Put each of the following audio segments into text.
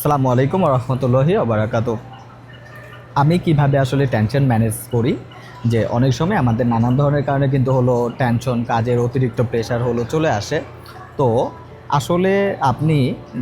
আসসালামু আলাইকুম ওয়া রাহমাতুল্লাহি ওয়া বারাকাতুহু। আমি কিভাবে আসলে টেনশন ম্যানেজ করি, যে অনেক সময় আমাদের নানান ধরনের কারণে কিন্তু হলো টেনশন, কাজের অতিরিক্ত প্রেশার হলো চলে আসে। তো আসলে আপনি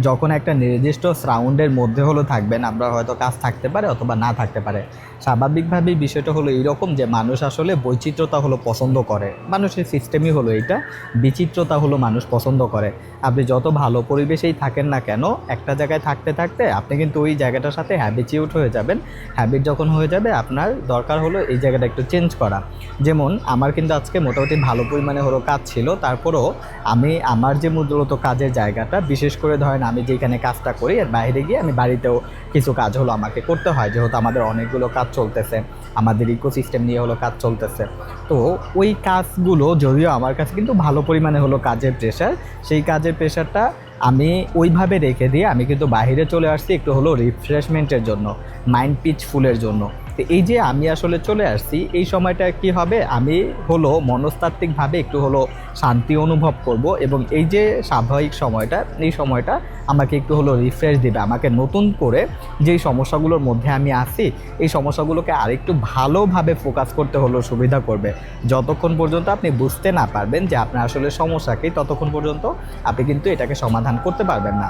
যখন একটা নির্দিষ্ট সারাউন্ডের মধ্যে হলো থাকবেন, আমরা হয়তো কাজ থাকতে পারে অথবা না থাকতে পারে। স্বাভাবিকভাবেই বিষয়টা হলো এইরকম যে মানুষ আসলে বৈচিত্র্যতা হলো পছন্দ করে। মানুষের সিস্টেমই হলো এইটা, বিচিত্রতা হলো মানুষ পছন্দ করে। আপনি যত ভালো পরিবেশেই থাকেন না কেন, একটা জায়গায় থাকতে থাকতে আপনি কিন্তু ওই জায়গাটার সাথে হ্যাবিচিউট হয়ে যাবেন। হ্যাবিট যখন হয়ে যাবে, আপনার দরকার হলো এই জায়গাটা একটু চেঞ্জ করা। যেমন আমার কিন্তু আজকে মোটামুটি ভালো পরিমাণে হলো কাজ ছিল, তারপরও আমি আমার যে মূলত কাজের জায়গাটা, বিশেষ করে ধরেন আমি যেখানে কাজটা করি এর বাইরে গিয়ে আমি বাড়িতেও কিছু কাজ হলো আমাকে করতে হয়, যেহেতু আমাদের অনেকগুলো কাজ চলতেছে, আমাদের ইকোসিস্টেম নিয়ে হলো কাজ চলতেছে। তো ওই কাজগুলো যদিও আমার কাছে কিন্তু ভালো পরিমাণে হলো কাজের প্রেশার, সেই কাজের প্রেশারটা আমি ওইভাবে রেখে দিয়ে আমি কিন্তু বাইরে চলে আসছি একটু হলো রিফ্রেশমেন্টের জন্য, মাইন্ড পিসফুলের জন্য। তো এই যে আমি আসলে চলে আসছি, এই সময়টা কি হবে, আমি হলো মনস্তাত্ত্বিকভাবে একটু হলো শান্তি অনুভব করব, এবং এই যে স্বাভাবিক সময়টা, এই সময়টা আমাকে একটু হলো রিফ্রেশ দেবে, আমাকে নতুন করে যেই সমস্যাগুলোর মধ্যে আমি আছি এই সমস্যাগুলোকে আরেকটু ভালোভাবে ফোকাস করতে হলো সুবিধা করবে। যতক্ষণ পর্যন্ত আপনি বুঝতে না পারবেন যে আপনার আসলে সমস্যা কী, ততক্ষণ পর্যন্ত আপনি কিন্তু এটাকে সমাধান করতে পারবেন না।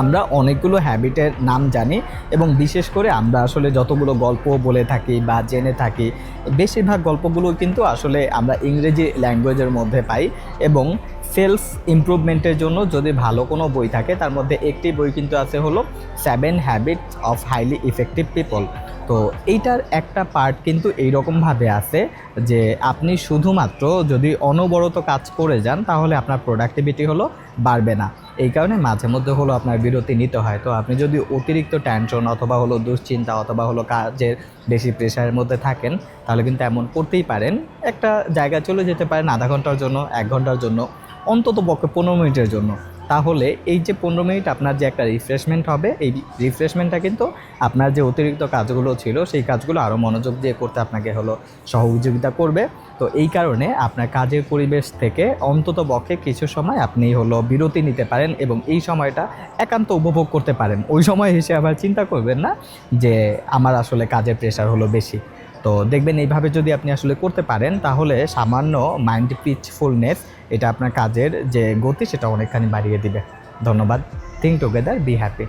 আমরা অনেকগুলো হ্যাবিটের নাম জানি, এবং বিশেষ করে আমরা আসলে যতগুলো গল্প বলে থাকি বা জেনে থাকি, বেশিরভাগ গল্পগুলো কিন্তু আসলে আমরা ইংরেজি ল্যাঙ্গুয়েজের মধ্যে পাই। এবং সেলফ ইমপ্রুভমেন্টের জন্য যদি ভালো কোনো বই থাকে, তার মধ্যে একটি বই কিন্তু আছে হলো 7 habits of highly effective people. তো এইটার একটা পার্ট কিন্তু এইরকমভাবে আছে যে আপনি শুধুমাত্র যদি অনবরত কাজ করে যান, তাহলে আপনার প্রোডাক্টিভিটি হলো বাড়বে না। এই কারণে মাঝে মধ্যে হলো আপনার বিরতি নিতে হয়। তো আপনি যদি অতিরিক্ত টেনশন অথবা হলো দুশ্চিন্তা অথবা হলো কাজের বেশি প্রেশারের মধ্যে থাকেন, তাহলে কিন্তু এমন করতেই পারেন, একটা জায়গায় চলে যেতে পারেন আধা ঘন্টার জন্য, 1 ঘন্টার জন্য, অন্তত পক্ষে 15 মিনিটের জন্য। তাহলে এই যে 15 মিনিট আপনার যে একটা রিফ্রেশমেন্ট হবে, এই রিফ্রেশমেন্টটা কিন্তু আপনার যে অতিরিক্ত কাজগুলো ছিল সেই কাজগুলো আরও মনোযোগ দিয়ে করতে আপনাকে হলো সহযোগিতা করবে। তো এই কারণে আপনার কাজের পরিবেশ থেকে অন্তত পক্ষে কিছু সময় আপনি হলো বিরতি নিতে পারেন, এবং এই সময়টা একান্ত উপভোগ করতে পারেন। ওই সময় এসে আবার চিন্তা করবেন না যে আমার আসলে কাজের প্রেশার হলো বেশি। তো দেখবেন এইভাবে যদি আপনি আসলে করতে পারেন, তাহলে সামান্য মাইন্ড পিসফুলনেস এটা আপনার কাজের যে গতি সেটা অনেকখানি বাড়িয়ে দিবে। ধন্যবাদ। Think together, be happy.